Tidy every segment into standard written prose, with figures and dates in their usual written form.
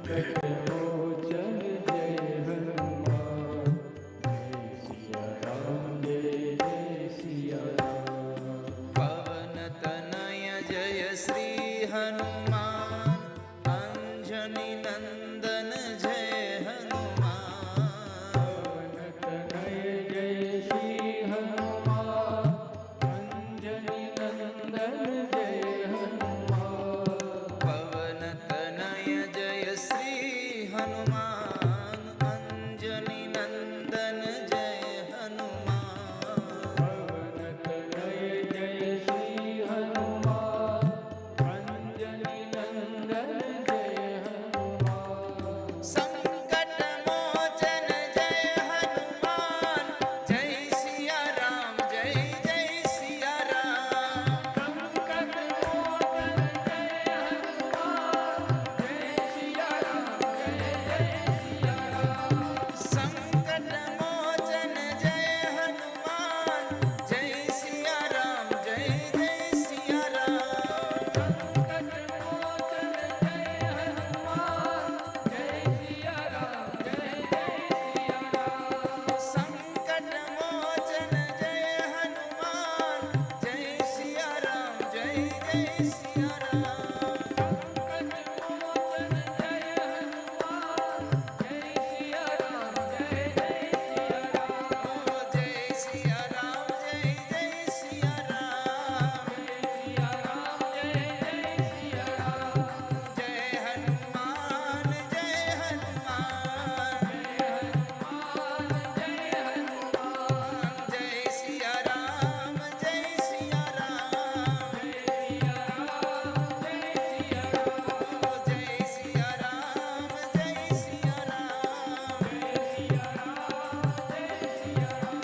मोचन जय हनुमान, जय सिया राम जय जय सिया राम। पवन तनय जय श्री हनुमान, अंजनी नंदन जय हनुमान। पवन तनय जय श्री हनुमान, अंजनी नंदन जय हनुमान। पवन तनय जय श्री हनुमान, अंजनी नंदन जय हनुमान। पवन तनय जय श्री हनुमान, अंजनी नंदन जय हनुमान। संकट मोचन जय हनुमान, जय सिया राम जय जय सिया राम। संकट मोचन जय हनुमान, जय सिया राम जय जय सिया राम। संकट मोचन जय हनुमान, जय सिया राम जय जय सिया राम। संकट मोचन जय हनुमान, जय सिया राम जय जय सिया राम। संकट मोचन जय हनुमान, जय सिया राम जय जय सिया राम। संकट मोचन जय हनुमान, जय सिया राम जय जय सिया राम। जय सिया राम जय जय सिया राम। सिया राम जय जय सिया राम। जय हनुमान जय हनुमान। जय हनुमान जय सिया राम जय सिया राम। सिया राम जय सिया राम। जय सिया राम जय सिया राम। सिया राम जय सिया राम।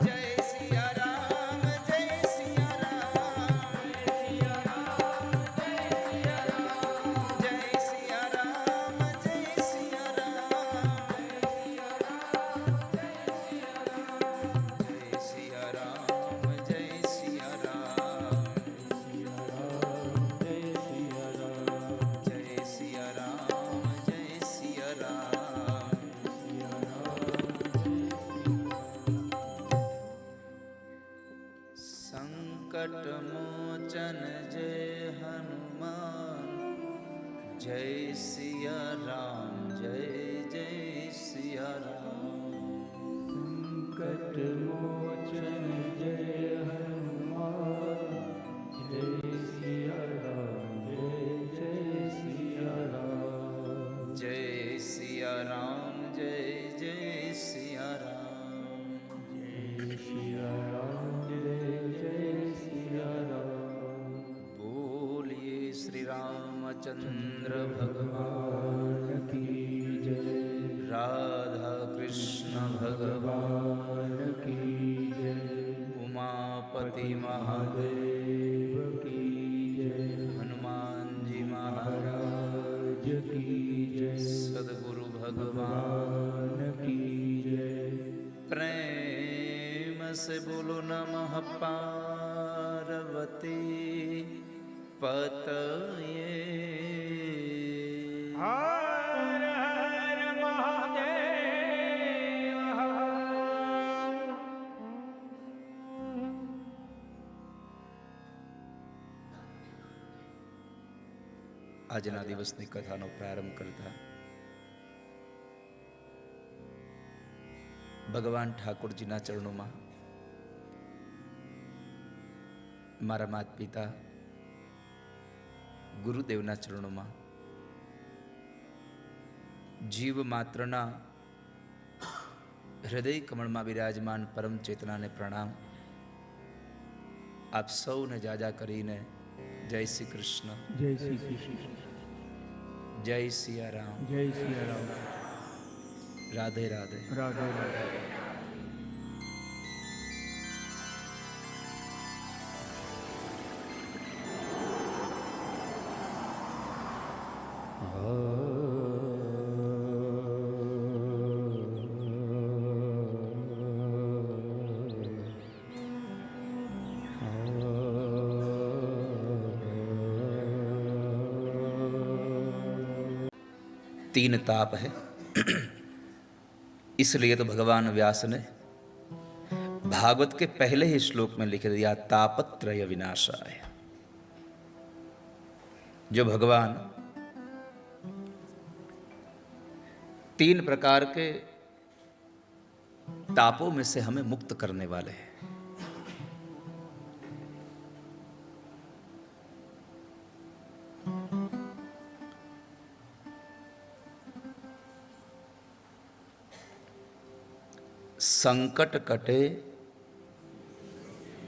जय सिया राम जय सिया राम। सिया राम जय सिया राम। जय सिया राम जय सिया राम। जय सिया राम जय सिया राम। जय सिया राम। जय सिया राम जय सिया राम। संकट मोचन जय हनुमान, जय सिया राम जय जय सिया राम। संकट मोचन जय हनुमान, जय सिया राम जय जय सिया राम। जय सिया राम जय जय सिया राम। जय सिया राम जय जय सिया राम। बोलिए श्री रामचंद्र भगवान, भगवान की जय, राधा कृष्ण भगवान, भगवान की जय, उमापति महादेव, देव की जय, हनुमान जी महाराज, महाराज की जय, सदगुरु भगवान भगवान की जय। प्रेम से बोलो नमः पार्वती पतये। हर हर महादेव। આજના દિવસની કથાનો પ્રારંભ કરતા ભગવાન ઠાકોરજીના ચરણોમાં મારા માતા પિતા ગુરુદેવના ચરણોમાં જીવ માત્રના હૃદય કમળમાં બિરાજમાન પરમ ચેતનાને પ્રણામ. આપ સૌને જાજા કરીને જય શ્રી કૃષ્ણ, જય શ્રી કૃષ્ણ, જય સિયા રામ, જય સિયા રામ, રાધે રાધે. રાધે રાધે. तीन ताप है। इसलिए तो भगवान व्यास ने भागवत के पहले ही श्लोक में लिख दिया तापत्रय विनाशाय। जो भगवान तीन प्रकार के तापों में से हमें मुक्त करने वाले हैं। संकट कटे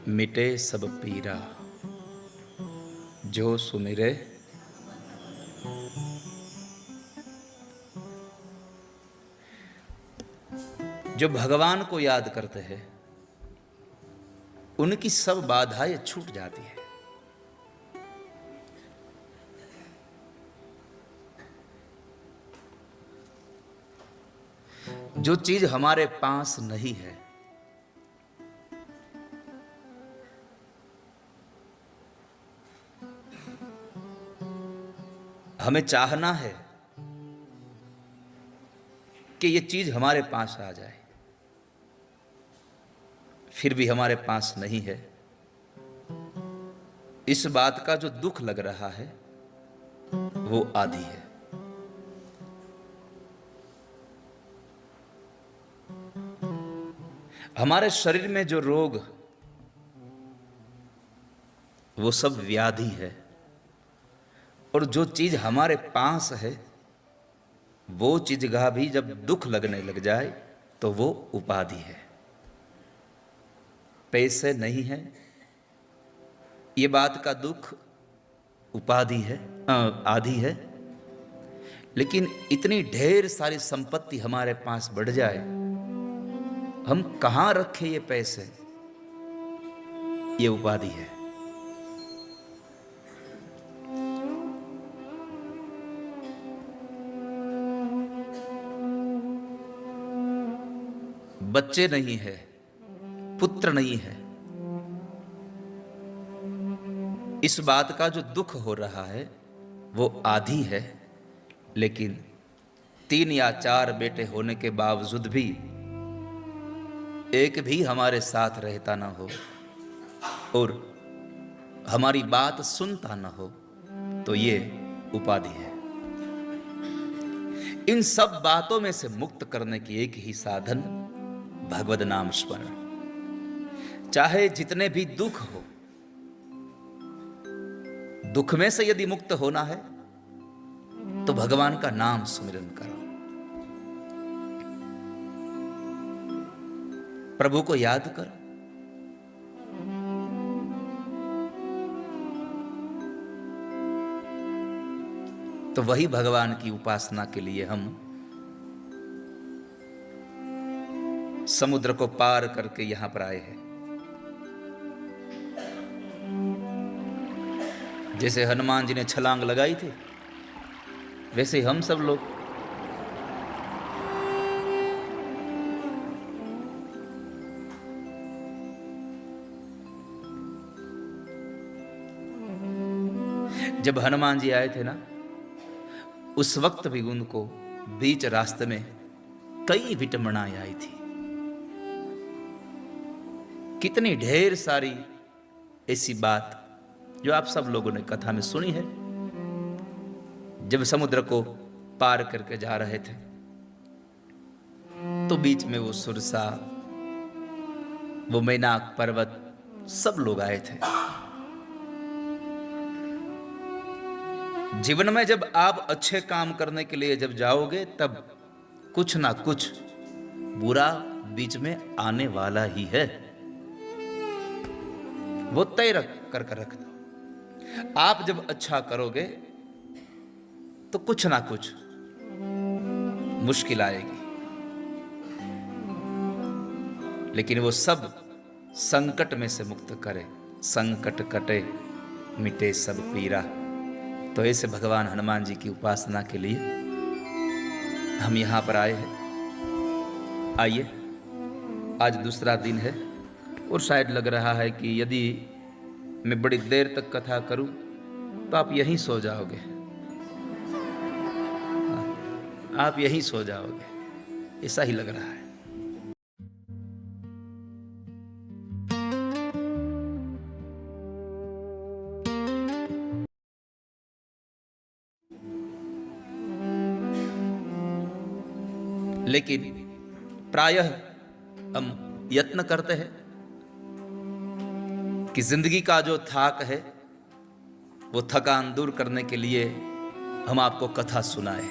मिटे सब पीरा, जो सुमिरे जो भगवान को याद करते हैं उनकी सब बाधाएं छूट जाती है। जो चीज हमारे पास नहीं है, हमें चाहना है कि ये चीज हमारे पास आ जाए, फिर भी हमारे पास नहीं है। इस बात का जो दुख लग रहा है वो आदि है। हमारे शरीर में जो रोग, वो सब व्याधि है। और जो चीज हमारे पास है वो चीज का भी जब दुख लगने लग जाए तो वो उपाधि है। पैसे नहीं है, ये बात का दुख उपाधि है, आदि है। लेकिन इतनी ढेर सारी संपत्ति हमारे पास बढ़ जाए, हम कहां रखें ये पैसे, ये उपाधि है। बच्चे नहीं है, पुत्र नहीं है, इस बात का जो दुख हो रहा है वो आदि है। लेकिन 3 या 4 बेटे होने के बावजूद भी एक भी हमारे साथ रहता ना हो और हमारी बात सुनता ना हो, तो ये उपाधि है। इन सब बातों में से मुक्त करने की एक ही साधन भगवद नाम स्मरण। चाहे जितने भी दुख हो, दुख में से यदि मुक्त होना है तो भगवान का नाम सुमिरन करो, प्रभु को याद करो। तो वही भगवान की उपासना के लिए हम समुद्र को पार करके यहां पर आए हैं। जैसे हनुमान जी ने छलांग लगाई थी, वैसे हम सब लोग जब हनुमान जी आए थे ना, उस वक्त भी उनको बीच रास्ते में कई विटंबनाएं आई थी। कितनी ढेर सारी ऐसी बात जो आप सब लोगों ने कथा में सुनी है। जब समुद्र को पार करके जा रहे थे तो बीच में वो सुरसा, वो मैनाक पर्वत, सब लोग आए थे। जीवन में जब आप अच्छे काम करने के लिए जब जाओगे, तब कुछ ना कुछ बुरा बीच में आने वाला ही है, वो तय करके रख दो। आप जब अच्छा करोगे तो कुछ ना कुछ मुश्किल आएगी, लेकिन वो सब संकट में से मुक्त करे। संकट कटे मिटे सब पीरा। तो ऐसे भगवान हनुमान जी की उपासना के लिए हम यहां पर आए हैं। आइए, आज दूसरा दिन है और शायद लग रहा है कि यदि मैं बड़ी देर तक कथा करूं तो आप यहीं सो जाओगे। आप यहीं सो जाओगे, ऐसा ही लग रहा है। लेकिन प्रायः हम यत्न करते हैं कि जिंदगी का जो थाक है वो थकान दूर करने के लिए हम आपको कथा सुनाएं।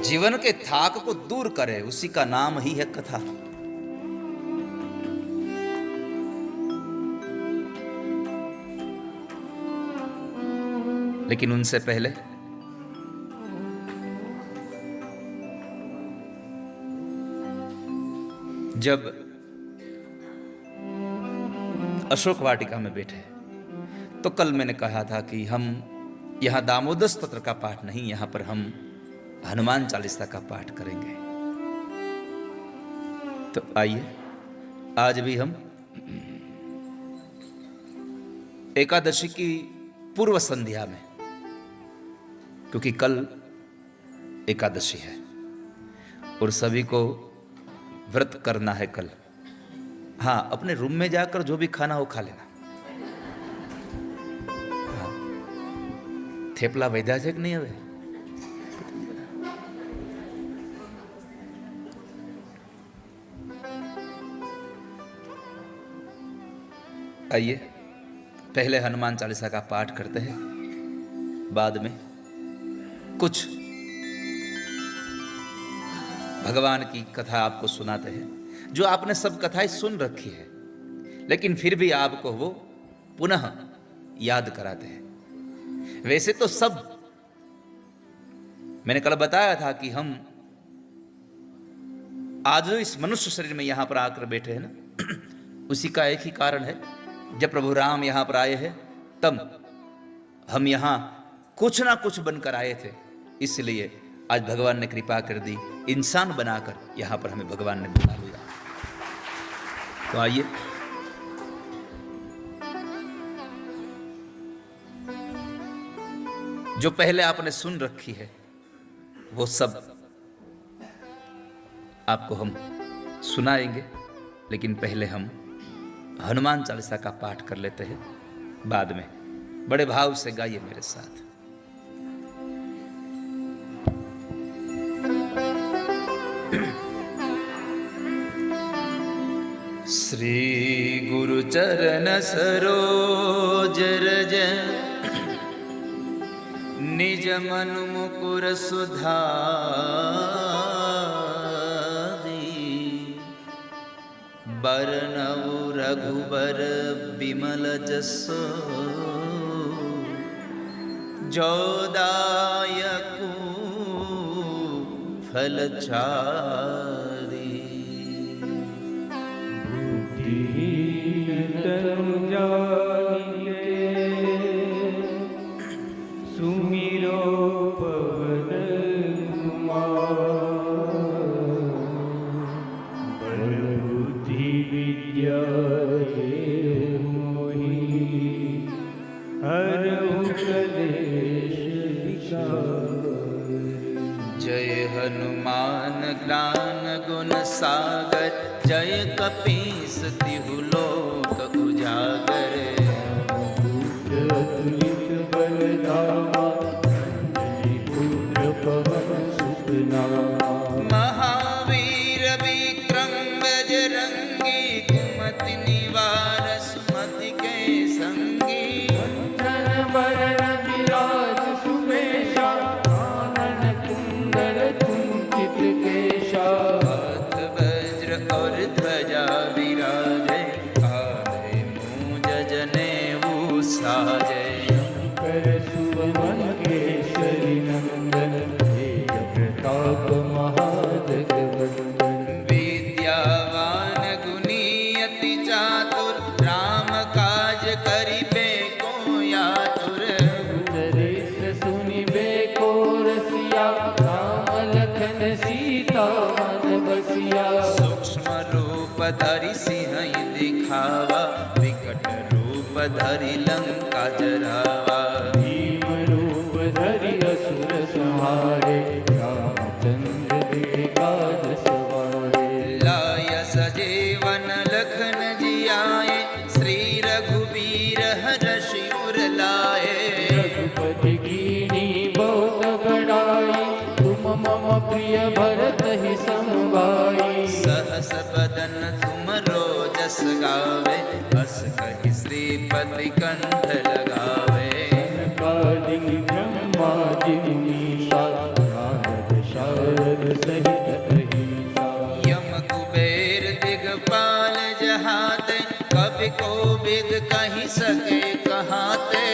जीवन के थाक को दूर करे, उसी का नाम ही है कथा। लेकिन उनसे पहले जब अशोक वाटिका में बैठे तो कल मैंने कहा था कि हम यहां दामोदर स्तोत्र का पाठ नहीं, यहां पर हम हनुमान चालीसा का पाठ करेंगे। तो आइए आज भी हम एकादशी की पूर्व संध्या में, क्योंकि कल एकादशी है और सभी को व्रत करना है कल। हाँ, अपने रूम में जाकर जो भी खाना हो खा लेना। हाँ, थेपला वैद्या છે કે નહીં હવે? आइए पहले हनुमान चालीसा का पाठ करते हैं, बाद में कुछ भगवान की कथा आपको सुनाते हैं, जो आपने सब कथाएं सुन रखी है, लेकिन फिर भी आपको वो पुनः याद कराते हैं। वैसे तो सब मैंने कल बताया था कि हम आज जो इस मनुष्य शरीर में यहां पर आकर बैठे हैं ना, उसी का एक ही कारण है। जब प्रभु राम यहां पर आए हैं तब हम यहां कुछ ना कुछ बनकर आए थे, इसलिए आज भगवान ने कृपा कर दी, इंसान बनाकर यहां पर हमें भगवान ने बुला लिया। तो आइए जो पहले आपने सुन रखी है वो सब आपको हम सुनाएंगे, लेकिन पहले हम हनुमान चालीसा का पाठ कर लेते हैं, बाद में बड़े भाव से गाइए मेरे साथ। श्री गुरु चरण सरोज रज निज मन मुकुर सुधारी, बरनउ रघुबर बिमल जसो, जोदायकु फलचारी। सुमिरो पवन कुमार, बुद्धि विद्या मोहि, हरहु कलेश विकार। जय हनुमान ज्ञान गुण सागर, जय कपीस तिहु लोक उजागर। अतुलित बलधामा, पुत्र पवन सुत नामा। महावीर विक्रम बजरंगी, कुमति निवार सुमति के संगी। धन वरण विराज सुमेशा, कानन कुंडल कुंचित केशा। हाथ वज्र और ध्वजा विराजे, आधे मूज जनेऊ साजे। कर सुमन केसरी नंदन, तेज प्रताप महाजगवंदन। विद्यावान गुणी अति चातुर, राम काज करिबे को आतुर। चरित्र सुनिबे को रसिया, राम लखन सीता मन बसिया। सूक्ष्म रूप धरि सिंह दिखावा, विकट रूप ધરી લંકા જરાવા. ભીમ રૂપ ધરી અસુર સંહારે રામચંદ્ર દે કાજ સવારે. લાય સજીવન લખન જીયાએ શ્રી રઘુબીર હર્ષિ ઉર લાએ. रघुपति कीनी बहुत बड़ाई तुम मम प्रिय भरत ही समभाई. सहस बदन तुम रोजस गावे हस कहि श्रीपति कंठ लगावे. सनकादिक ब्रह्मादि मुनीसा नारद शारद सहित अहिसा. यम कुबेर दिगपाल जहाते कवि कोविद कहि सके कहाते.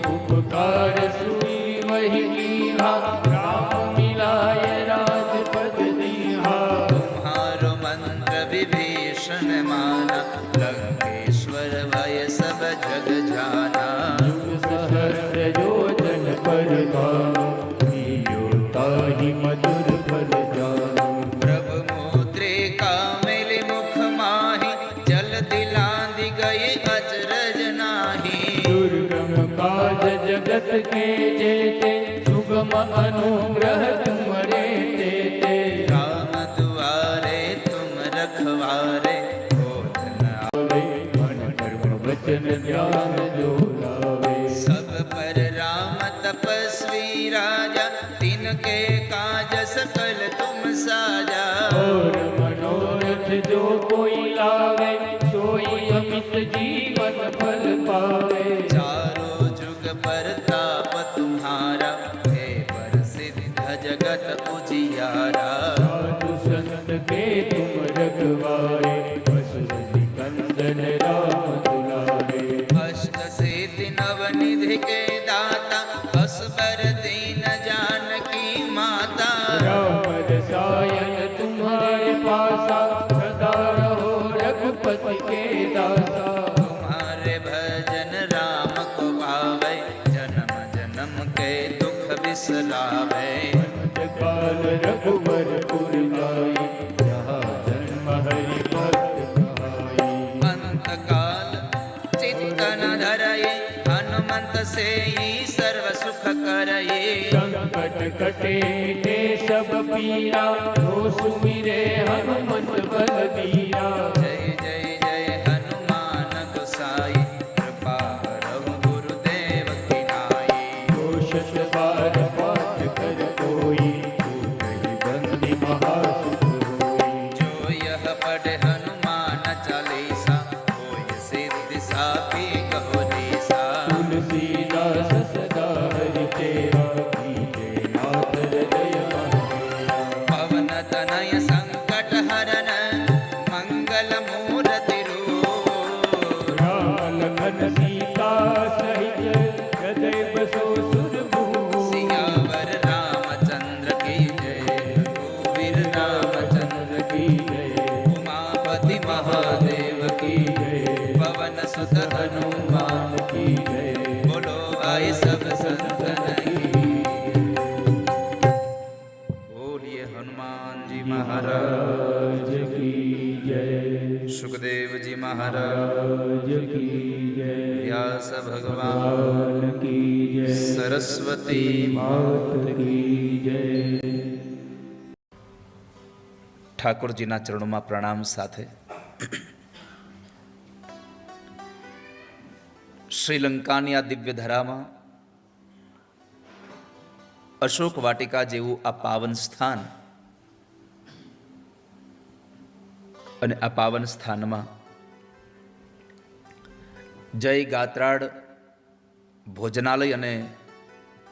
उपकार सुई वही कीन्हा राम मिलाय राजपद दीन्हा. तुम्हारो मंत्र विभीषण माना लंकेश्वर भय सब जग जाना. युग सहस्र योजन पर भानु लियो ताहि मधुर फल जानु. प्रभु मुद्रिका मिलि मुख माहि जल दिलांदि गई अचरज नाही. दुर्गम काज जगत के जेते सुगम अनुग्रह तुमरे तेते. राम दुआरे तुम रखवारे होत न आवे मन कर्म वचन ध्यान जो लावे. सब पर राम तपस्वी राजा तिनके काज सकल तुम साजा. और मनोरथ जो कोई लावे सोई अमित जीवन फल पावे. चारों जुग परताप तुम्हारा है प्रसिद्ध जगत उजियारा. साधु संत के तुम रखवारे असुर निकंदन राम दुलारे. अष्ट सिद्धि नव निधि के दाता असबर दीन जानकी माता. राम रसायन तुम्हारे पासा सदा रहो रघुपति के दासा. तुम्हारे भजन राम को पावे जन्म जन्म के दुख बिसरावे. अंत काल रघुवर पुर जाई जहाँ जन्म हरि भक्त कहाई. अंत काल चित्तन धरये हनुमंत से ही सर्व सुख करये. संकट कटे ते सब पीरा जो सुमिरे हनुमत बलबीरा. जय जय जय हनुमान गोसाई कृपा करहु गुरुदेव की नाई. घोषत बार पाठ कर कोई छूटहि बंदी महासुख होई. जो यह पढ़े हनुमान चालीसा होय सिद्धि साखी गौरीसा. तुलसीदास सदा हरि तेरा कीजे नाथ हृदय महमेरा. पवन तनय संकट हरन मंगल मूर्ति रूप. राम लखन सीता सहित हृदय बसो सुरभूप. सियावर रामचंद्र की जय रघुवीर रामचंद्र की जय उमापति महादेव की जय पवन सुत हनुमान की जय. बोलो भाई सब संतन की. बोलिए हनुमान जी महाराज. राज की जय. सुखदेव जी महाराज. राज की जय. व्यास भगवान भगवान की जय. सरस्वती मात की जय. ઠાકોરજીના ચરણોમાં પ્રણામ સાથે શ્રીલંકાની આ દિવ્ય ધરામાં અશોક વાટિકા જેવું આ પાવન સ્થાન અને આ પાવન સ્થાનમાં જય ગાત્રાડ ભોજનાલય અને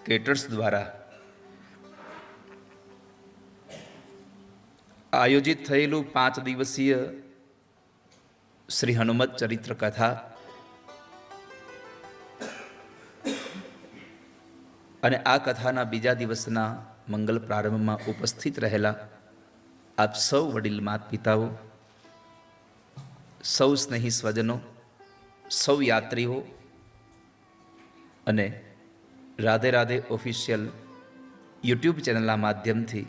કેટર્સ દ્વારા આયોજિત થયેલું 5 દિવસીય શ્રી હનુમત ચરિત્ર કથા અને આ કથાના બીજા દિવસના મંગલ પ્રારંભમાં ઉપસ્થિત રહેલા આપ સૌ વડીલ માત પિતાઓ, સૌ સ્નેહી સ્વજનો, સૌ યાત્રીઓ અને રાધે રાધે ઓફિશિયલ યુટ્યુબ ચેનલના માધ્યમથી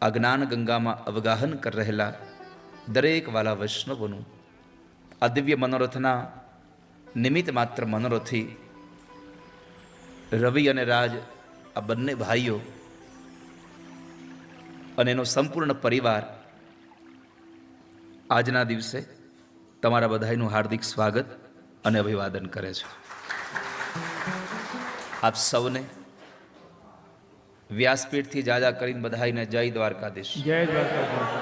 આ જ્ઞાન ગંગામાં અવગાહન કરી રહેલા દરેક વાલા વૈષ્ણવોનું આ દિવ્ય મનોરથના નિમિત્ત માત્ર મનોરથી રવિ અને રાજ આ બંને ભાઈઓ અને એનો સંપૂર્ણ પરિવાર આજના દિવસે તમારા બધાનું હાર્દિક સ્વાગત અને અભિવાદન કરે છે. આપ સૌને વ્યાસપીઠથી જાજા કરીને બધાઈને જય દ્વારકાધીશ. જય દ્વારકાધીશ.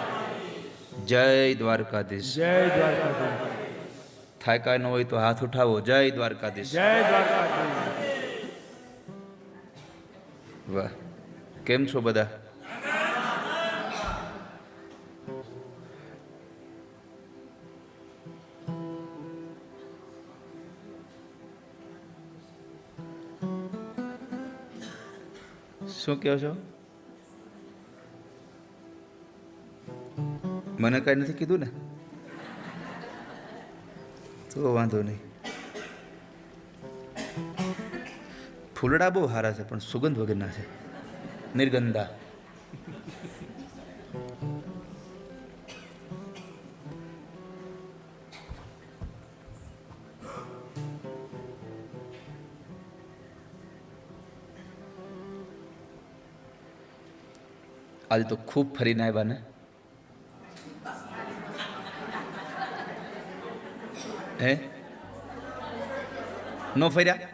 જય દ્વારકાધીશ. જય દ્વારકાધીશ. થાક્યા ન હોય તો હાથ ઉઠાવો. જય દ્વારકાધીશ. જય દ્વારકાધીશ. વાહ, કેમ છો બધા? શું કહો છો? મને કઈ નથી કીધું ને, તો વાંધો નહીં. ફૂલડા બહુ સારા છે પણ સુગંધ વગરના છે, નિર્ગંધા. આજે તો ખૂબ ફરીને આવ્યા ને? હે, નો ફર્યા?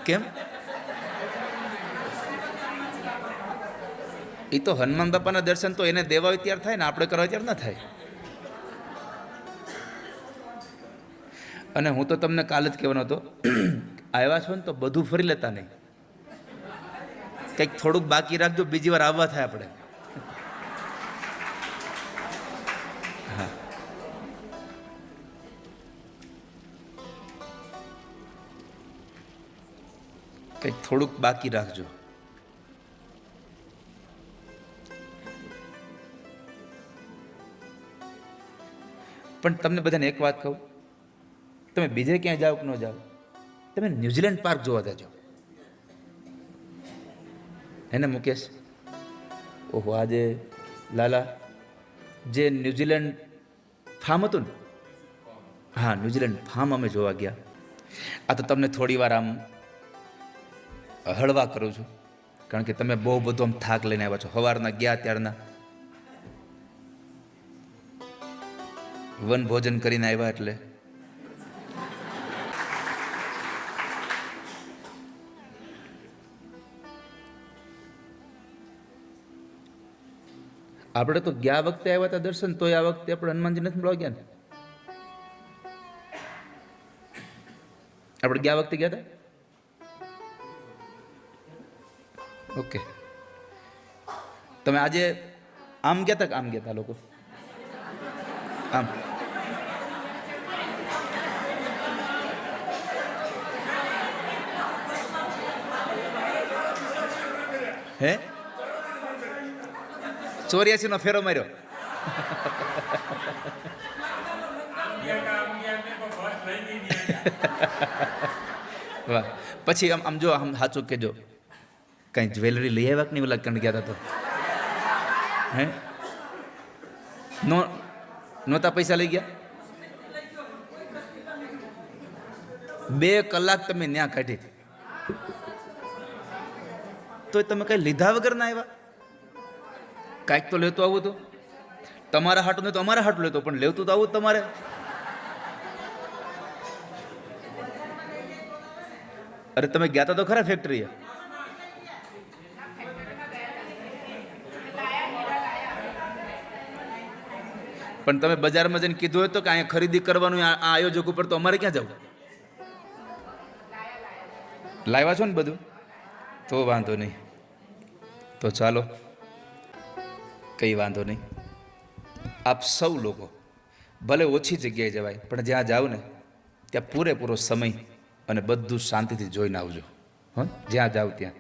કેમ? એ તો હનુમાન બાપાના દર્શન તો એને દેવા હોય ત્યારે થાય ને, આપણે કરવા ત્યારે ના થાય. અને હું તો તમને કાલ જ કહેવાનો હતો, આવ્યા છો ને તો બધું ફરી લેતા નહીં, કંઈક થોડુંક બાકી રાખજો, બીજી વાર આવવા થાય આપણે. હા, કંઈક થોડુંક બાકી રાખજો. પણ તમને બધાને એક વાત કહું, તમે બીજે ક્યાંય જાઓ કે ન જાઓ, તમે ન્યુઝીલેન્ડ પાર્ક જોવા જજો. એને મુકેશ, ઓહો, આજે લાલા જે ન્યુઝીલેન્ડ ફાર્મ હતું ને, હા ન્યુઝીલેન્ડ ફાર્મ અમે જોવા ગયા. આ તો તમને થોડી વાર આમ હળવા કરું છું, કારણ કે તમે બહુ બધો આમ થાક લઈને આવ્યા છો. સવારના ગયા ત્યારના વન ભોજન કરીને આવ્યા એટલે આપણે તો ગયા વખતે આવ્યા હતા દર્શન, તોય આ વખતે આપણે હનુમાનજી નથી મળવા ગયા ને? આપણે ગયા વખતે ગયા હતા. ઓકે, તમે આજે આમ ગયા હતા કે આમ ગયા હતા? લોકો આમ. હે, 84 નો ફેરો માર્યો. વાહ. પછી આમ જો, આમ સાચું કેજો, કઈ જ્વેલરી લઈ આવ્યા કે નહીં? ઓલા કણ ગયા હતા તો હે, નહોતા પૈસા લઈ ગયા? 2 કલાક તમે ન્યા કાઢી, તો તમે કઈ લીધા વગર ના આવ્યા? કાંઈક તો લેતો આવું તો તમારા હાટું નહીં તો અમારા હાટું લેતો, પણ લેતું તો આવું તમારે. અરે તમે ગયા હતા તો ખરા ફેક્ટરીએ. પણ તમે બજારમાં જઈને કીધું હોય તો કે અહીંયા ખરીદી કરવાનું આ આયોજક ઉપર, તો અમારે ક્યાં જવું? લાવ્યા છો ને બધું, તો વાંધો નહીં. તો ચાલો, કંઈ વાંધો નહીં. આપ સૌ લોકો ભલે ઓછી જગ્યાએ જવાય, પણ જ્યાં જાઓ ને ત્યાં પૂરેપૂરો સમય અને બધું શાંતિથી જોઈને આવજો. હા, જ્યાં જાઓ ત્યાં.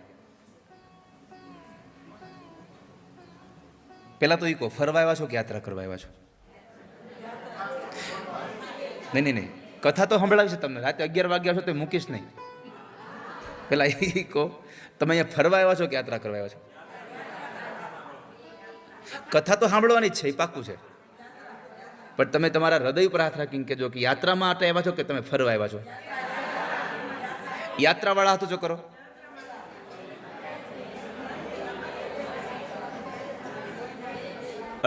પહેલાં તો એ કહો, ફરવા આવ્યા છો કે યાત્રા કરવા આવ્યા છો? નહીં નહીં નહીં, કથા તો સંભળાવશે તમને. રાતે 11 વાગ્યા છો તો મૂકીશ નહીં. પહેલાં એ કહો, તમે અહીંયા ફરવા આવ્યા છો કે યાત્રા કરવા આવ્યા છો? કથા તો સાંભળવાની જ છે, એ પાક્કું છે. પણ તમે તમારા હૃદય ઉપર હાથ રાખીને કહેજો કે યાત્રામાં માટે આવ્યા છો કે તમે ફરવા આવ્યા છો? યાત્રાવાળા હાથ ઊંચો કરો.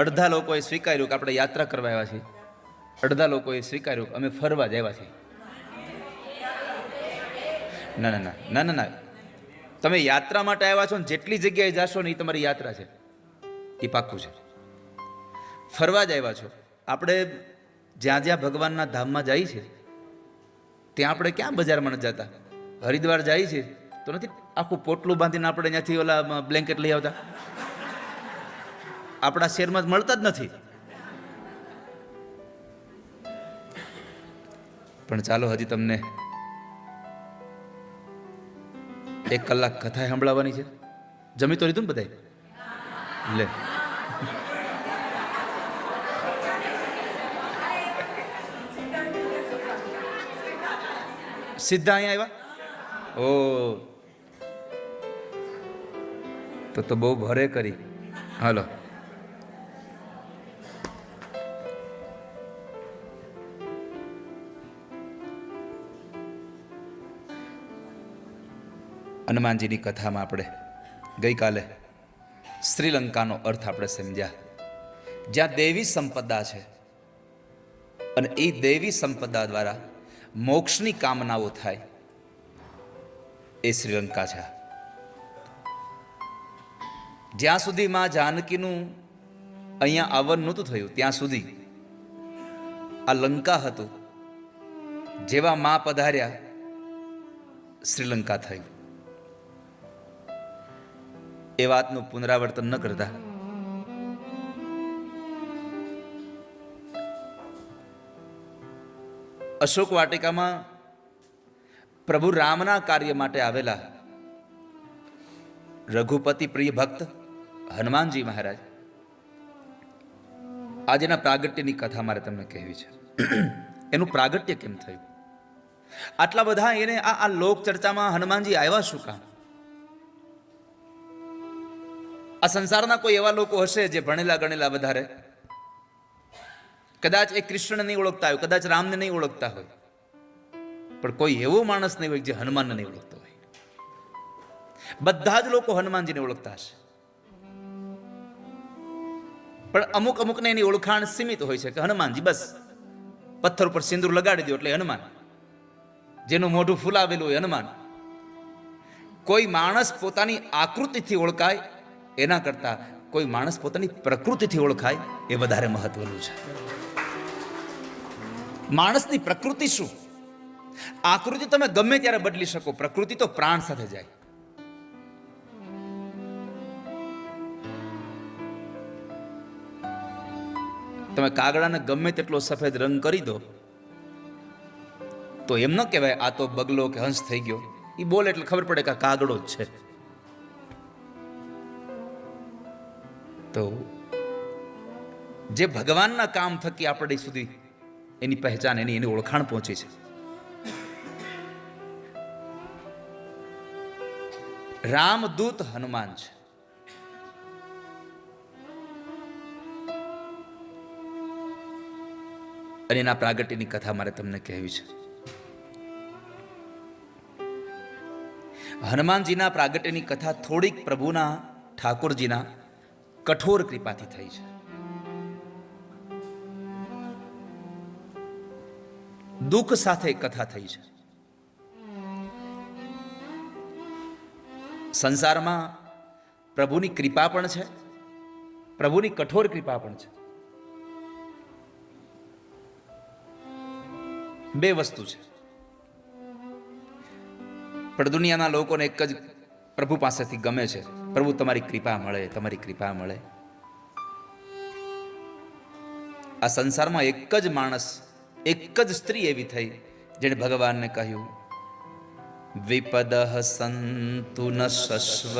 અડધા લોકોએ સ્વીકાર્યું કે આપણે યાત્રા કરવા આવ્યા છીએ, અડધા લોકોએ સ્વીકાર્યું કે અમે ફરવા જ આવ્યા છીએ. ના ના ના ના ના ના, તમે યાત્રા માટે આવ્યા છો ને જેટલી જગ્યાએ જાશો ને એ તમારી યાત્રા છે, એ પાક્કું છે. ફરવા જ આવ્યા છો. આપણે જ્યાં જ્યાં ભગવાનના ધામમાં જઈએ છીએ ત્યાં આપણે ક્યાં બજારમાં નથી જતા? હરિદ્વાર જઈએ છીએ તો નથી આખું પોટલું બાંધીને આપણે ત્યાંથી ઓલા બ્લેન્કેટ લઈ આવતા? આપણા શહેરમાં જ મળતા જ નથી. પણ ચાલો, હજી તમને 1 કલાક કથા સંભળાવવાની છે. જમી તો લીધું ને બધાય? લે, સીધા અહીંયા આવ્યા? ઓ, તો બહુ ભરે કરી. હાલો, હનુમાનજીની કથામાં આપણે ગઈકાલે શ્રીલંકાનો અર્થ આપણે સમજ્યા, જ્યાં દેવી સંપદા છે અને એ દેવી સંપદા દ્વારા મોક્ષની કામનાઓ થાય, એ શ્રીલંકા છે. જ્યાં સુધી માં જાનકીનું અહીંયા આવન નહોતું થયું ત્યાં સુધી આ લંકા હતું. જેવા માં પધાર્યા શ્રીલંકા થયું. એ વાતનું પુનરાવર્તન ન કરતા અશોક વાટિકામાં પ્રભુ રામના કાર્ય માટે આવેલા રઘુપતિ પ્રિય ભક્ત હનુમાનજી મહારાજ, આજના પ્રાગટ્યની કથા મારે તમને કહેવી છે. એનું પ્રાગટ્ય કેમ થયું? આટલા બધા એને આ લોક ચર્ચામાં હનુમાનજી આવ્યા શું કામ? આ સંસારના કોઈ એવા લોકો હશે જે ભણેલા ગણેલા વધારે, કદાચ એ કૃષ્ણને નહીં ઓળખતા હોય, કદાચ રામને નહીં ઓળખતા હોય, પણ કોઈ એવો માણસ નહીં હોય જે હનુમાનને નહીં ઓળખતો હોય. બધા જ લોકો હનુમાનજીને ઓળખતા હશે, પણ અમુક અમુકને એની ઓળખાણ સીમિત હોય છે કે હનુમાનજી બસ પથ્થર ઉપર સિંદૂર લગાડી દો એટલે હનુમાન, જેનું મોઢું ફૂલાવેલું હોય હનુમાન. કોઈ માણસ પોતાની આકૃતિથી ઓળખાય એના કરતા કોઈ માણસ પોતાની પ્રકૃતિથી ઓળખાય એ વધારે મહત્વનું છે. માણસની પ્રકૃતિ શું? આકૃતિ તમે ગમે ત્યારે બદલી શકો, પ્રકૃતિ તો પ્રાણ સાથે જાય. તમે કાગડાને ગમે તેટલો સફેદ રંગ કરી દો તો એમ ન કહેવાય આ તો બગલો કે હંસ થઈ ગયો. એ બોલે એટલે ખબર પડે કે આ કાગડો જ છે. તો જે ભગવાનના કામ થકી આપણે સુધી એની પહેચાન, એની ઓળખાણ પહોંચી છે. રામદૂત હનુમાન છે. અને એના પ્રાગટ્યની કથા મારે તમને કહેવી છે. હનુમાનજીના પ્રાગટ્યની કથા થોડીક પ્રભુના ઠાકોરજીના કઠોર કૃપાથી થઈ છે. દુઃખ સાથે કથા થઈ છે. સંસારમાં પ્રભુની કૃપા પણ છે, પ્રભુની કઠોર કૃપા પણ છે. બે વસ્તુ છે. પણ દુનિયાના લોકોને એક જ પ્રભુ પાસેથી ગમે છે, પ્રભુ તમારી કૃપા મળે, તમારી કૃપા મળે. આ સંસારમાં એક જ માણસ, એક જ સ્ત્રી એવી થઈ જેણે ભગવાનને કહ્યું વિપદઃ સંતુ ન શશ્વ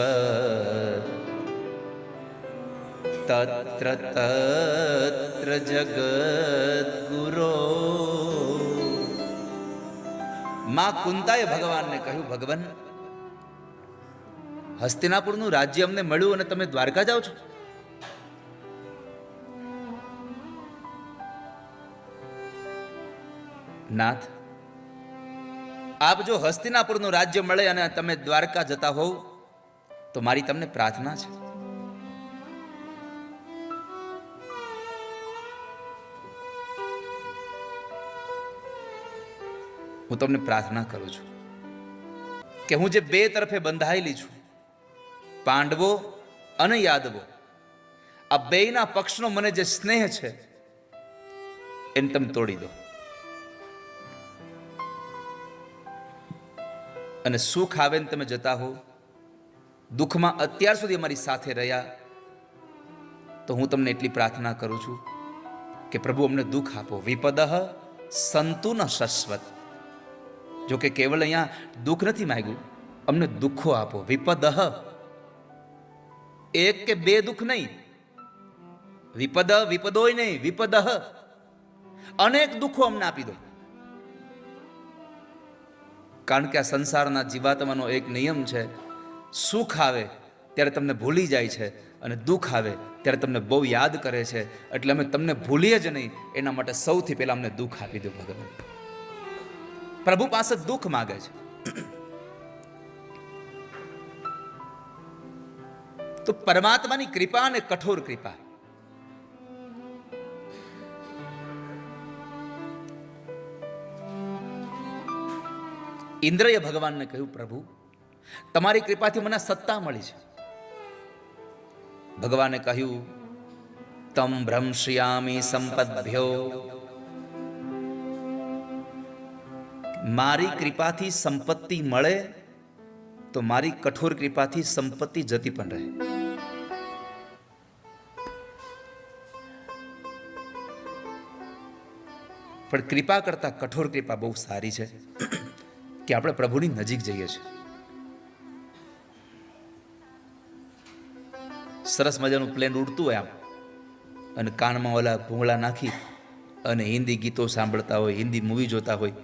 તત્ર તત્ર જગદ્ગુરો. માં કુંતાએ ભગવાનને કહ્યું, ભગવાન હસ્તિનાપુરનું રાજ્ય અમને મળ્યું અને તમે દ્વારકા જાઓ છો? નાથ, આપ જો હસ્તિનાપુરનું રાજ્ય મળે અને તમે દ્વારકા જતા હોવ તો મારી તમને પ્રાર્થના છે. હું તમને પ્રાર્થના કરું છું કે હું જે બે તરફે બંધાયેલી છું, પાંડવો અને યાદવો, આ બેયના પક્ષનો મને જે સ્નેહ છે એને તમે તોડી દો અને સુખ આવે ને તમે જતા હો, દુઃખમાં અત્યાર સુધી અમારી સાથે રહ્યા, તો હું તમને એટલી પ્રાર્થના કરું છું કે પ્રભુ અમને દુઃખ આપો. વિપદઃ સંતુ ન શશ્વત. જો કે કેવલ અહીંયા દુઃખ નથી માંગ્યું, અમને દુઃખો આપો. વિપદઃ, એક કે બે દુઃખ નહીં, વિપદ વિપદોય નહીં, વિપદઃ, અનેક દુઃખો અમને આપી દો. કારણ કે આ સંસારના જીવાત્માનો એક નિયમ છે, સુખ આવે ત્યારે તમને ભૂલી જાય છે અને દુઃખ આવે ત્યારે તમને બહુ યાદ કરે છે. એટલે અમે તમને ભૂલીએ જ નહીં, એના માટે સૌથી પહેલા અમને દુઃખ આપી દો ભગવાન. પ્રભુ પાસે દુઃખ માગે છે. તો પરમાત્માની કૃપા અને કઠોર કૃપા, ઇન્દ્રએ ભગવાનને કહ્યું, પ્રભુ તમારી કૃપાથી મને સત્તા મળી છે. ભગવાને કહ્યું, તમ ભ્રંશ્યામી સંપદ્ભ્યો. મારી કૃપાથી સંપત્તિ મળે તો મારી કઠોર કૃપાથી સંપત્તિ જતી પણ રહે. પણ કૃપા કરતા કઠોર કૃપા બહુ સારી છે કે આપણે પ્રભુની નજીક જઈએ છીએ. સરસ મજાનું પ્લેન ઉડતું હોય આમ, અને કાનમાં ઓલા ભૂંગળા નાખી અને હિન્દી ગીતો સાંભળતા હોય, હિન્દી મૂવી જોતા હોય,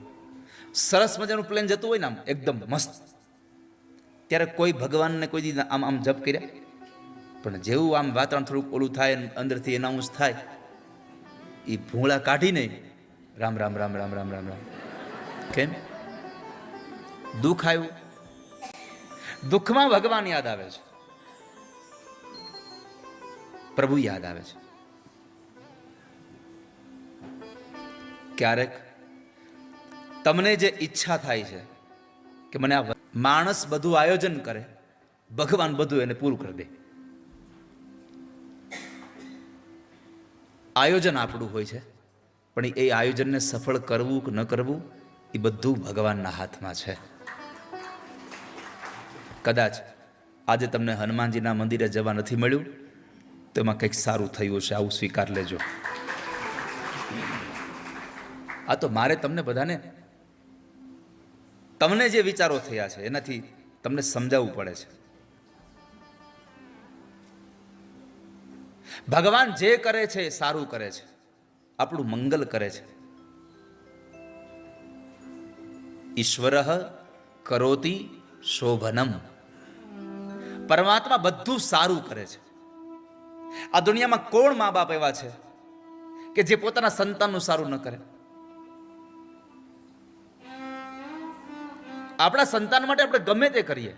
સરસ મજાનું પ્લેન જતું હોય ને આમ એકદમ મસ્ત, ત્યારે કોઈ ભગવાનને કોઈ દી આમ આમ જપ કર્યા? પણ જેવું આમ વાતાવરણ થોડુંક ઓલું થાય, અંદરથી એનાઉન્સ થાય, એ ભૂંગળા કાઢીને રામ રામ રામ રામ રામ રામ રામ. કેમ? દુઃખ આવ્યું, દુઃખમાં ભગવાન યાદ આવે છે, પ્રભુ યાદ આવે છે. ક્યારેક તમને જે ઈચ્છા થાય છે કે મને આ, માણસ બધું આયોજન કરે, ભગવાન બધું એને પૂરું કરી દે. આયોજન આપણું હોય છે, પણ એ આયોજનને સફળ કરવું કે ન કરવું એ બધું ભગવાનના હાથમાં છે. કદાચ આજે તમને હનુમાનજીના મંદિરે જવા નથી મળ્યું તો એમાં કંઈક સારું થયું હશે, આવું સ્વીકાર લેજો. આ તો મારે તમને બધાને, તમને જે વિચારો થયા છે એનાથી તમને સમજાવવું પડે છે. ભગવાન જે કરે છે એ સારું કરે છે, આપણું મંગલ કરે છે. ઈશ્વર કરોતિ શોભનમ. પરમાત્મા બધું સારું કરે છે. આ દુનિયામાં કોણ મા બાપ એવા છે કે જે પોતાના સંતાનનું સારું ન કરે? આપણા સંતાન માટે આપણે ગમે તે કરીએ.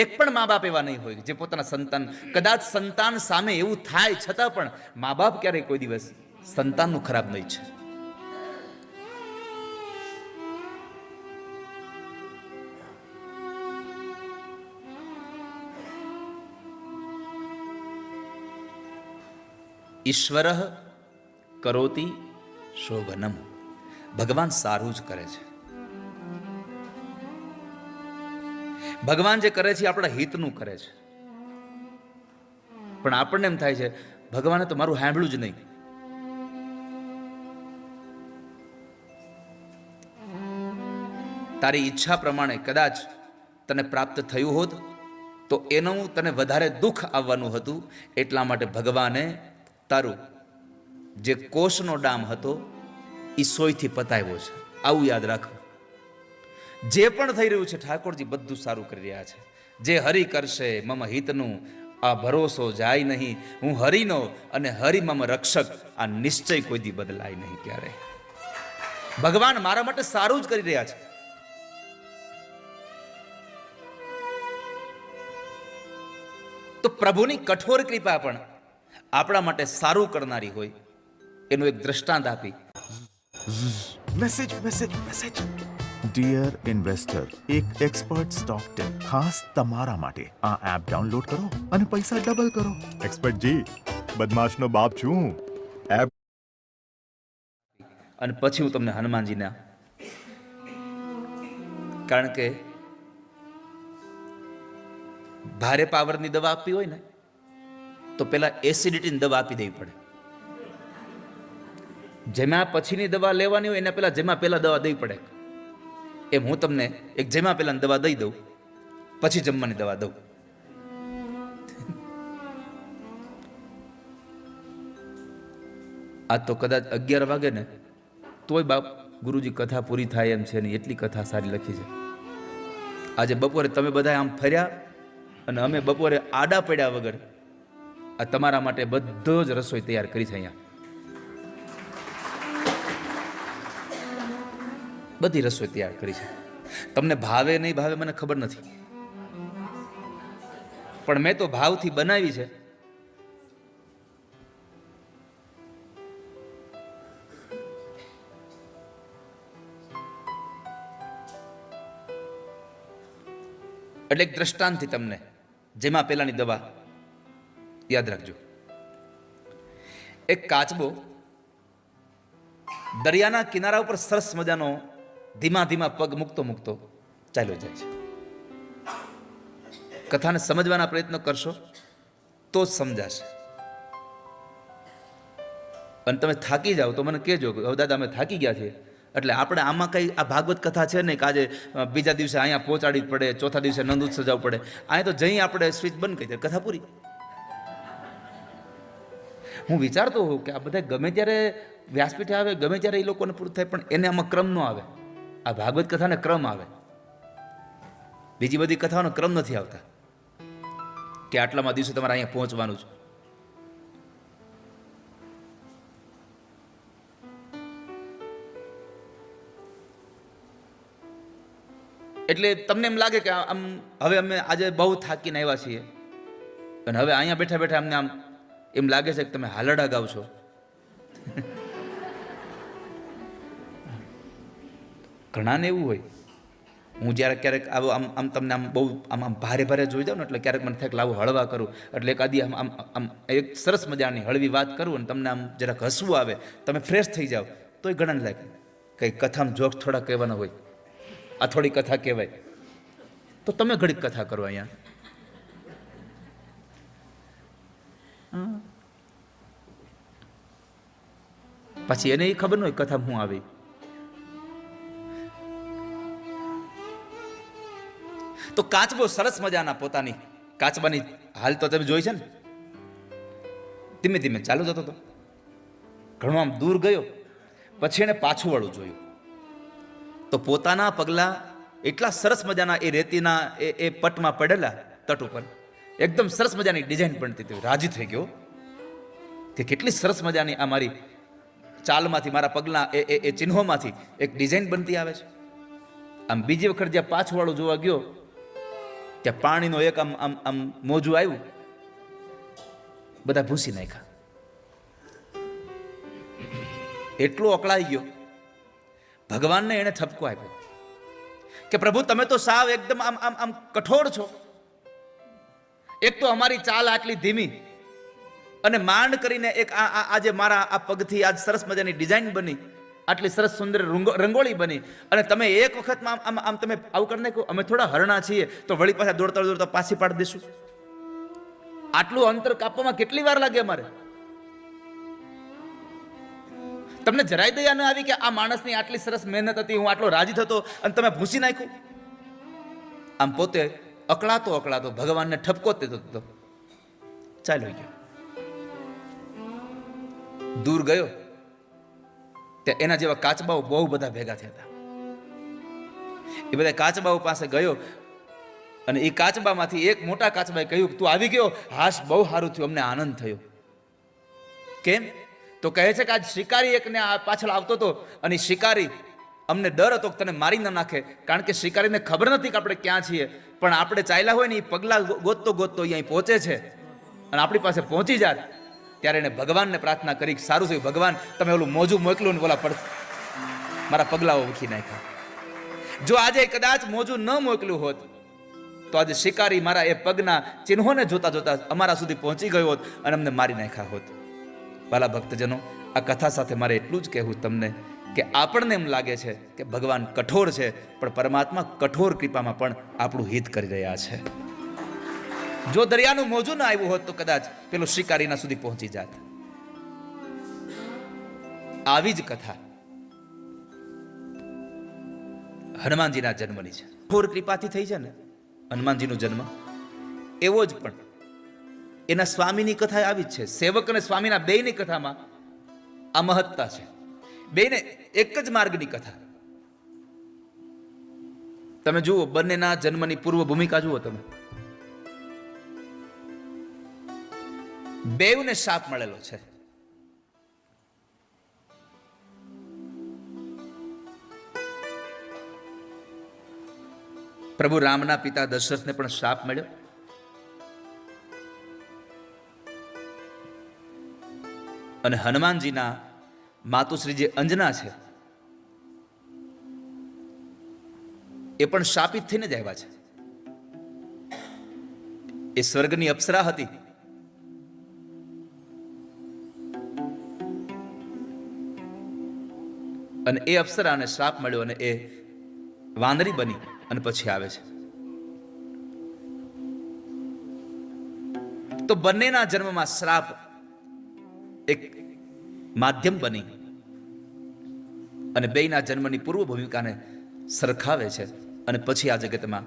એક પણ મા બાપ એવા નહીં હોય જે પોતાના સંતાન, કદાચ સંતાન સામે એવું થાય છતાં પણ મા બાપ ક્યારેય કોઈ દિવસ સંતાનનું ખરાબ નહીં છે. ઈશ્વર કરોતિ શોભનમ. ભગવાન સારું જ કરે છે. ભગવાન જે કરે છે આપણા હિતનું કરે છે. પણ આપણને એમ થાય છે ભગવાને તો મારું સાંભળ્યું જ નહીં. તારી ઈચ્છા પ્રમાણે કદાચ તને પ્રાપ્ત થયું હોત તો એનું તને વધારે દુઃખ આવવાનું હતું. એટલા માટે ભગવાને તારું જે કોષનો ડામ હતો એ સોયથી પતાવ્યો છે. આવું યાદ રાખો. જે પણ થઈ રહ્યું છે ઠાકોરજી બધું સારું કરી રહ્યા છે. જે હરિ કરશે મમ હિતનું, આ ભરોસો જાય નહીં. હું હરિનો અને હરિ મમ રક્ષક, આ નિશ્ચય કોઈ દી બદલાય નહીં ક્યારે. ભગવાન મારા માટે સારું જ કરી રહ્યા છે. તો પ્રભુની કઠોર કૃપા પણ આપણા માટે સારું કરનારી હોય એનું એક દ્રષ્ટાંત આપી. Message message message dear investor, એક એક્સપર્ટ સ્ટોક ટિપ ખાસ તમારા માટે. આ એપ ડાઉનલોડ કરો અને પૈસા ડબલ કરો. એક્સપર્ટ જી, બદમાશનો બાપ છું હું. એપ અને પછી હું તમને હનુમાનજીના, કારણ કે ભારે પાવરની દવા આપવી હોય ને તો પેલા એસિડિટીની દવા આપી દેવી પડે. જેમાં પછીની દવા લેવાની હોય એના પેલા જેમાં પેલા દવા દેવી પડે. એમ હું તમને એક જેમાં પેલા દવા દઈ દઉં, પછી જમવાની દવા દઉં. આ તો કદાચ 11 વાગે ને તોય બાપ ગુરુજી કથા પૂરી થાય એમ છે નહીં, એટલી કથા સારી લખી છે. આજે બપોરે તમે બધા આમ ફર્યા અને અમે બપોરે આડા પડ્યા વગર આ તમારા માટે બધો જ રસોઈ તૈયાર કરી છે. અહીંયા બધી રસોઈ તૈયાર કરી છે. તમને ભાવે નહીં ભાવે મને ખબર નથી, પણ મેં તો ભાવથી બનાવી છે. એટલે એક દ્રષ્ટાંતથી તમને જેમાં પેલાની દવા યાદ રાખજો. એક કાચબો દરિયાના કિનારા ઉપર સરસ મજાનો ધીમા ધીમા પગ મૂકતો મૂકતો ચાલ્યો જાય છે. કથાને સમજવાના પ્રયત્ન કરશો તો જ સમજાશે. અને તમે થાકી જાઓ તો મને કહેજો, હવે દાદા અમે થાકી ગયા છીએ. એટલે આપણે આમાં કઈ આ ભાગવત કથા છે ને કે આજે બીજા દિવસે અહીંયા પહોંચાડવી જ પડે, ચોથા દિવસે નંદ ઉત્સવ જવું પડે. અહીંયા તો જઈ આપણે સ્વિચ બંધ કરી દે, કથા પૂરી. હું વિચારતો હોઉં કે આ બધા ગમે ત્યારે વ્યાસપીઠે આવે, ગમે ત્યારે એ લોકોને પૂરું થાય, પણ એને આમાં ક્રમ ન આવે. આ ભાગવત કથાને ક્રમ આવે, બીજી બધી કથાઓનો ક્રમ નથી આવતા કે આટલામાં દિવસે તમારે અહીંયા પહોંચવાનું છે. એટલે તમને એમ લાગે કે આમ હવે અમે આજે બહુ થાકીને આવ્યા છીએ અને હવે અહીંયા બેઠા બેઠા અમને આમ એમ લાગે છે કે તમે હાલડા ગાવ છો. ઘણાને એવું હોય. હું જ્યારે ક્યારેક આવો આમ આમ તમને આમ બહુ આમ આમ ભારે ભારે જોઈ જાઉં ને એટલે ક્યારેક મને થાય કે લાવો હળવા કરું, એટલે એક આદિ આમ આમ આમ એક સરસ મજાની હળવી વાત કરું અને તમને આમ જરાક હસવું આવે, તમે ફ્રેશ થઈ જાઓ, તોય ઘણાને લાગે કંઈ કથામાં જોક્સ થોડા કહેવાના હોય, આ થોડી કથા કહેવાય, તો તમે ઘડીક કથા કરો અહીંયા. પછી એને એ ખબર ન હોય કથા હું આવી. તો કાચબો સરસ મજાના પોતાની કાચબાની હાલ તો તમે જોઈ છે ને, ધીમે ધીમે ચાલુ જતો હતો. ઘણું આમ દૂર ગયો, પછી એને પાછું વાળું જોયું તો પોતાના પગલા એટલા સરસ મજાના એ રેતીના એ પટમાં પડેલા તટ ઉપર, એકદમ સરસ મજાની ડિઝાઇન બનતી હતી. રાજી થઈ ગયો કે કેટલી સરસ મજાની આ મારી ચાલમાંથી, મારા પગલા એ ચિહ્નોમાંથી એક ડિઝાઇન બનતી આવે છે. આમ બીજી વખત જ્યાં પાછું વાળું જોવા ગયો ત્યાં પાણીનો એક આમ આમ આમ મોજું આવ્યું, બધા ભૂસી નાખ્યા. એટલો અકળાઈ ગયો, ભગવાનને એને ઠપકો આપ્યો કે પ્રભુ તમે તો સાવ એકદમ આમ આમ આમ કઠોર છો. એક તો અમારી ચાલ આટલી ધીમી અને માંડ કરીને એક આજે મારા આ પગથી આજ સરસ મજાની ડિઝાઇન બની, આટલી સરસ સુંદર રંગોળી બની, અને તમે એક વખતમાં આમ આમ તમે આવું કરી નાખ્યું. અમે થોડા હરણા છીએ તો વળી પાછા દોડતા દોડતા પાછી પાડી દઈશું. આટલું અંતર કાપવામાં કેટલી વાર લાગે અમારે? તમને જરાય દયા ન આવી કે આ માણસની આટલી સરસ મહેનત હતી, હું આટલો રાજી થતો અને તમે ભૂસી નાખ્યું. આમ પોતે અકળાતો અકળાતો ભગવાનને ઠપકો દેતો હતો. ચાલ્યો ગયો, દૂર ગયો ત્યાં એના જેવા કાચબાઓ બહુ બધા ભેગા થયા હતા. એ બધા કાચબાઓ પાસે ગયો અને એ કાચબામાંથી એક મોટા કાચબાએ કહ્યું કે તું આવી ગયો, હાશ બહુ સારું થયું, અમને આનંદ થયો. કેમ? તો કહે છે કે આજ શિકારી એકને પાછળ આવતો હતો અને શિકારી અમને ડર હતો કે તને મારી ન નાખે, કારણ કે શિકારીને ખબર નથી કે આપણે ક્યાં છીએ, પણ આપણે ચાલ્યા હોય ને એ પગલા ગોતતો ગોતતો અહીં પહોંચે છે અને આપણી પાસે પહોંચી જાત. ત્યારે એને ભગવાનને પ્રાર્થના કરી કે સારું થયું ભગવાન તમે ઓલું મોજું મોકલું ને ઓલા મારા પગલાઓ વીખી નાખ્યા. જો આજે કદાચ મોજું ન મોકલ્યું હોત તો આજે શિકારી મારા એ પગના ચિહ્નોને જોતા જોતા અમારા સુધી પહોંચી ગયો હોત અને અમને મારી નાખ્યા હોત. વાલા ભક્તજનો, આ કથા સાથે મારે એટલું જ કહેવું તમને કે આપણને એમ લાગે છે કે ભગવાન કઠોર છે, પણ પરમાત્મા કઠોર કૃપામાં પણ આપણું હિત કરી રહ્યા છે. જો દરિયાનું મોજું ના આવ્યું હોત તો કદાચ પેલો શિકારીના સુધી પહોંચી જાત. આવી જ કથા હનુમાનજીના જન્મની છે. કઠોર કૃપાથી થઈ છે ને હનુમાનજીનો જન્મ, એવો જ પણ એના સ્વામીની કથા આવી જ છે. સેવક અને સ્વામીના બેયની કથામાં આ મહત્તા છે. બેયને એક જ માર્ગની કથા. તમે જુઓ બંનેના જન્મની પૂર્વ ભૂમિકા જુઓ તમે. બેવને શાપ મળેલો છે. પ્રભુ રામના પિતા દશરથને પણ શાપ મળ્યો. અને હનુમાનજીના માતુશ્રી જે અંજના છે એ પણ શાપિત થઈને જ આવ્યા છે. એ સ્વર્ગની અપ્સરા હતી. અને એ અપ્સરાને શ્રાપ મળ્યો અને એ વાંદરી બની અને પછી આવે છે. તો બંનેના જન્મમાં શ્રાપ એક માધ્યમ બની અને બેયના જન્મની પૂર્વ ભૂમિકાને સરખાવે છે અને પછી આ જગતમાં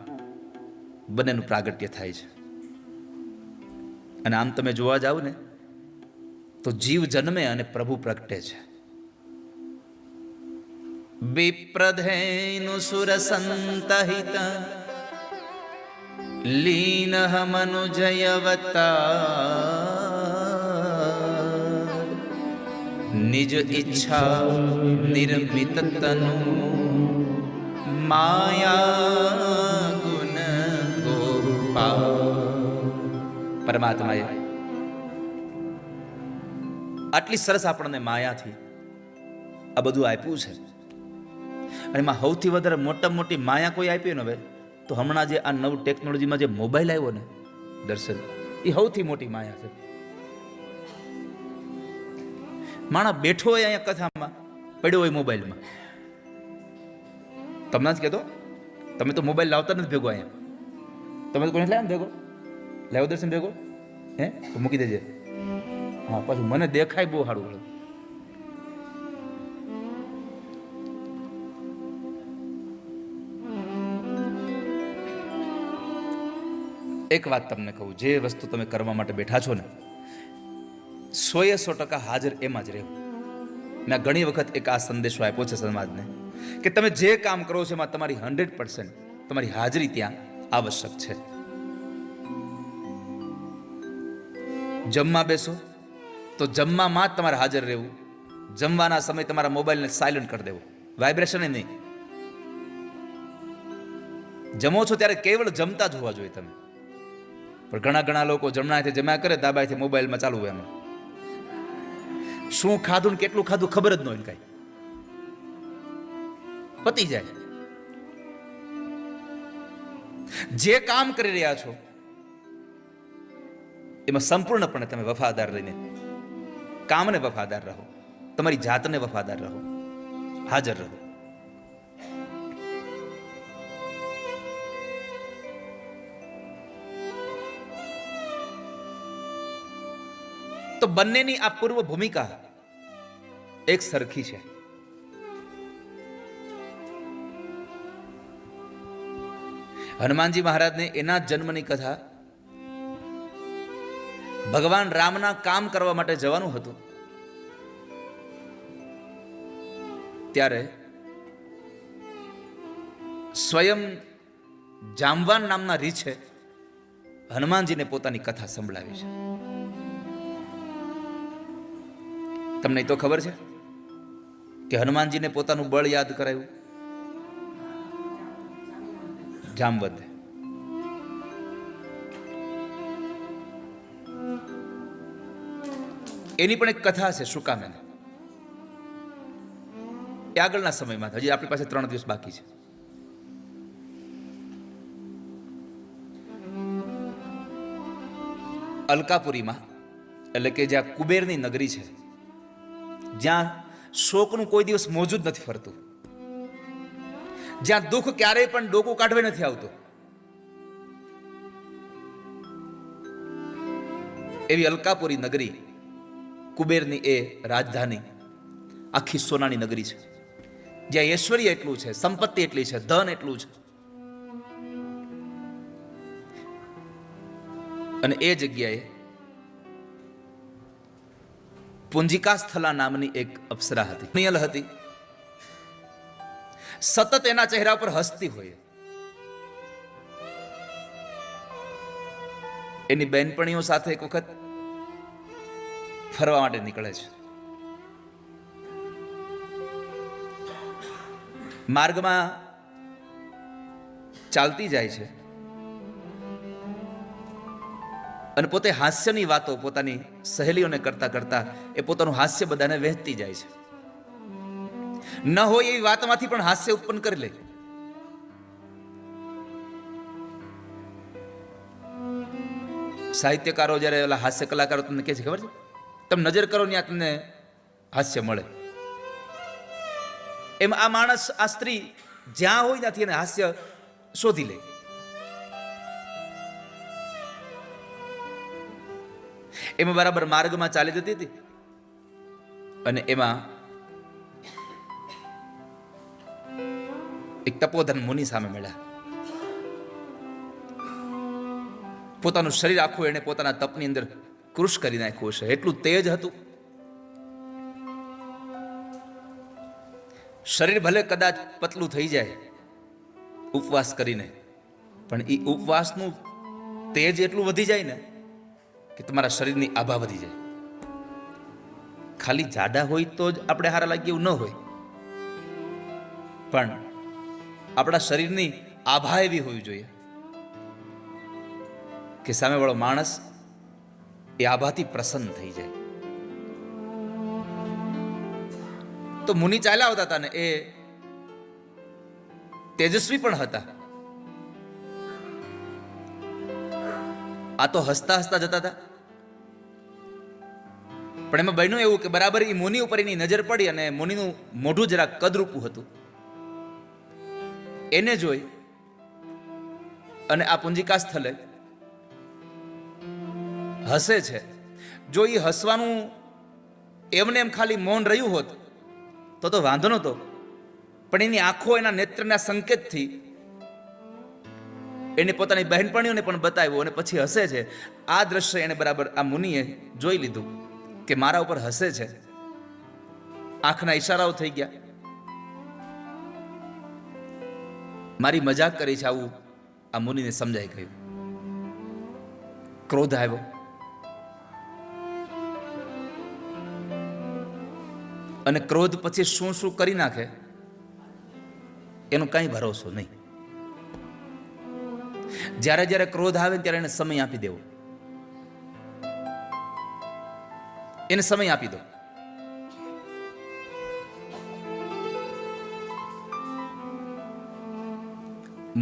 બંનેનું પ્રાગટ્ય થાય છે. અને આમ તમે જોવા જાવ ને તો જીવ જન્મે અને પ્રભુ પ્રગટે છે. વિપ્રધેનુ સુરસંતહિત લીન મનુજયવતા નિજ ઈચ્છા નિર્મિત તનુ માયા ગુણ ગોપા. પરમાત્માએ આટલી સરસ આપણને માયાથી આ બધું આપ્યું છે. અને એમાં સૌથી વધારે મોટા મોટી માયા કોઈ આપી ને હવે તો હમણાં જે આ નવું ટેકનોલોજીમાં જે મોબાઈલ આવ્યો ને દર્શન, એ સૌથી મોટી માયા છે. માણસ બેઠો હોય અહીંયા કથામાં, પડ્યો હોય મોબાઈલમાં. તમને જ કહેતો, તમે તો મોબાઈલ લાવતા નથી ભેગો અહીંયા. તમે તો કોઈને લાવ્યા ને ભેગો, લાવ્યો દર્શન ભેગો? હે તો મૂકી દેજે. હા પાછું મને દેખાય બહુ સારું. એક વાત તમને કહું, જે વસ્તુ તમે કરવા માટે બેઠા છો ને 100% હાજર એમાં જ રહેવું. મેં ઘણી વખત એક આ સંદેશો આપ્યો છે સમાજને કે તમે જે કામ કરો છો એમાં તમારી 100% તમારી હાજરી ત્યાં આવશ્યક છે. જમવા બેસો તો જમવામાં જ તમારે હાજર રહેવું. જમવાના સમય તમારા મોબાઈલને સાયલન્ટ કરી દેવો, વાઇબ્રેશન નહીં. જમો છો ત્યારે કેવળ જમતા જ હોવા જોઈએ તમે. પણ ઘણા લોકો જમણાથી જમ્યા કરે, દાબાઈથી મોબાઈલમાં ચાલુ હોય. એમાં શું ખાધું ને કેટલું ખાધું ખબર જ ન હોય, કઈ પતી જાય. જે કામ કરી રહ્યા છો એમાં સંપૂર્ણપણે તમે વફાદાર રહીને કામને વફાદાર રહો, તમારી જાતને વફાદાર રહો, હાજર રહો. તો બંનેની આ પૂર્વ ભૂમિકા એક સરખી છે. હનુમાનજી મહારાજને એના જન્મની કથા ભગવાન રામના કામ કરવા માટે જવાનું હતું. ત્યારે સ્વયં જામવાન નામના રીછે હનુમાનજીને પોતાની કથા સંભળાવી છે. તમને તો ખબર છે કે હનુમાનજીને પોતાનું બળ યાદ કરાયું? જામવંતે. એની પણ એક કથા છે. શું કામ? એને એ આગળના સમયમાં, હજી આપણી પાસે 3 દિવસ બાકી છે. અલકાપુરીમાં, એટલે કે જ્યાં કુબેરની નગરી છે, જ્યાં શોકનું કોઈ દિવસ મોજુદ નથી ફરતું, જ્યાં દુઃખ ક્યારેય પણ ડોકું કાઢવે નથી આવતું, એવી અલકાપુરી નગરી, કુબેરની એ રાજધાની, આખી સોનાની નગરી છે, જ્યાં ઐશ્વર્ય એટલું છે, સંપત્તિ એટલી છે, ધન એટલું છે. અને એ જગ્યાએ પુંજિકા સ્થલા નામની એક અપ્સરા હતી. નિયલ હતી. સતત એના ચહેરા પર હસતી હોય. એની બહેનપણીઓ સાથે એક વખત ફરવા માટે નીકળે છે. માર્ગમાં ચાલતી જાય છે અને પોતે હાસ્યની વાતો પોતાની સહેલીઓને કરતા કરતા એ પોતાનું હાસ્ય બધાને વહેંચતી જાય છે. ન હોય એવી વાતમાંથી પણ હાસ્ય ઉત્પન્ન કરી લે. સાહિત્યકારો જ્યારે ઓલા હાસ્ય કલાકારો તમને કહે છે, ખબર છે, તમે નજર કરો ત્યાં તમને હાસ્ય મળે. એમ આ માણસ, આ સ્ત્રી જ્યાં હોય ત્યાંથી એને હાસ્ય શોધી લે. એમાં બરાબર માર્ગમાં ચાલી જતી હતી અને એમાં એક તપોધન મુનિ સામે મળ્યા. પોતાનું શરીર આખું એને પોતાના તપની અંદર કૃશ કરી નાખ્યું છે. એટલું તેજ હતું. શરીર ભલે કદાચ પતલું થઈ જાય ઉપવાસ કરીને, પણ એ ઉપવાસનું તેજ એટલું વધી જાય ને કે તમારા શરીરની આભા વધી જાય. ખાલી જાડા હોય તો જ આપણે હારા લાગીએ એવું ન હોય, પણ આપણા શરીરની આભા એવી હોવી જોઈએ કે સામેવાળો માણસ એ આભાથી પ્રસન્ન થઈ જાય. તો મુનિ ચાલ્યા આવતા હતા ને એ તેજસ્વી પણ હતા. આ તો હસતા હસતા જતા હતા. પણ એમાં બન્યું એવું કે બરાબર એ મુનિ ઉપર એની નજર પડી અને મુનિનું મોઢું જરા કદરૂપું હતું. એને જોઈ અને આ પુંજિકા સ્થળે હસે છે. જો એ હસવાનું એમને એમ ખાલી મૌન રહ્યું હોત તો વાંધો નહોતો, પણ એની આંખો એના નેત્રના સંકેતથી એને પોતાની બહેનપણીઓને પણ બતાવ્યું અને પછી હસે છે. આ દ્રશ્ય એને બરાબર આ મુનિએ જોઈ લીધું કે મારા ઉપર હસે છે. આંખના ઈશારાઓ થઈ ગયા, મારી મજાક કરી છે, આવું આ મુનિને સમજાઈ ગયું. ક્રોધ આવ્યો અને ક્રોધ પછી શું શું કરી નાખે એનો કઈ ભરોસો નહીં. જ્યારે જ્યારે ક્રોધ આવે ત્યારે એને સમય આપી દેવો. એને સમય આપી દો.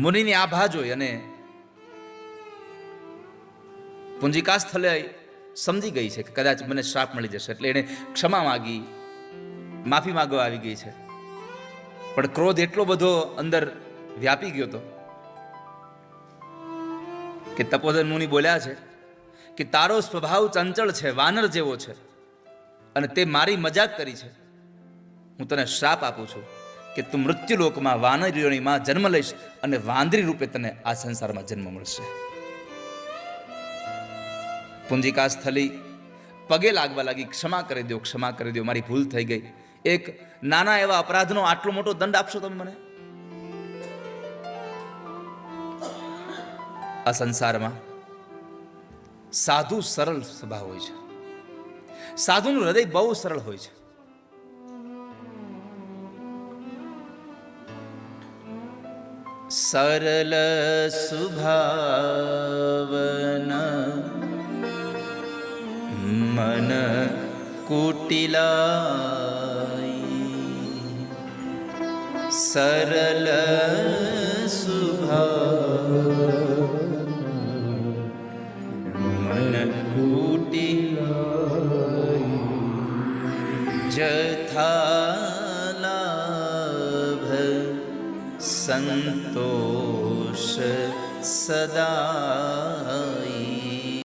મુનિની આભા જોઈ અને પુંજિકા સ્થળે સમજી ગઈ છે કે કદાચ મને શ્રાપ મળી જશે, એટલે એને ક્ષમા માગી, માફી માંગવા આવી ગઈ છે. પણ ક્રોધ એટલો બધો અંદર વ્યાપી ગયો હતો કે તપોધન મુનિ બોલ્યા છે કે તારો સ્વભાવ ચંચળ છે, વાનર જેવો છે, અને તે મારી મજાક કરી છે. હું તને શ્રાપ આપું છું કે તું મૃત્યુલોકમાં વાનરીઓમાં જન્મ લઈશ અને વાંદરી રૂપે તને આ સંસારમાં જન્મ મળશે. પુંજિકા સ્થલી પગે લાગવા લાગી, ક્ષમા કરી દો, ક્ષમા કરી દો, મારી ભૂલ થઈ ગઈ. એક નાના એવા અપરાધનો આટલો મોટો દંડ આપશો તમે મને? આ સંસારમાં સાધુ સરળ સ્વભાવ હોય છે. સાધુનું હૃદય બહુ સરળ હોય છે. સરલ સુભાવન મન કુટિલાઈ. સરલ સુભાવન મન કુટિલાઈ. જથાલાભ સંતોષ સદાય.